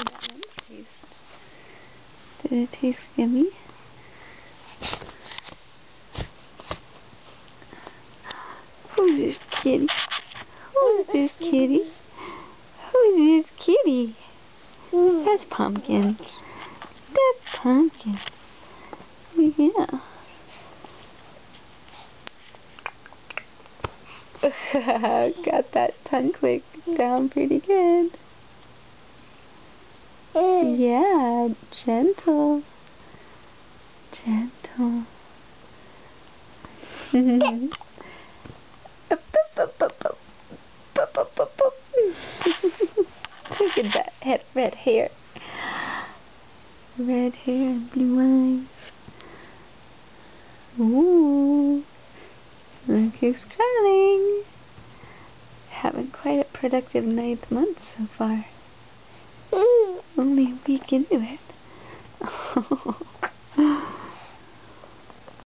did that one taste? Did it taste yummy? Who's this kitty? Who's this kitty? Who's this kitty? That's Pumpkin. That's Pumpkin. Yeah. Got that tongue click down pretty good. Yeah, gentle. Gentle. Look at that red hair. Red hair and blue eyes. Ooh. Look who's crawling. Having quite a productive 9th month so far. Only a week into it.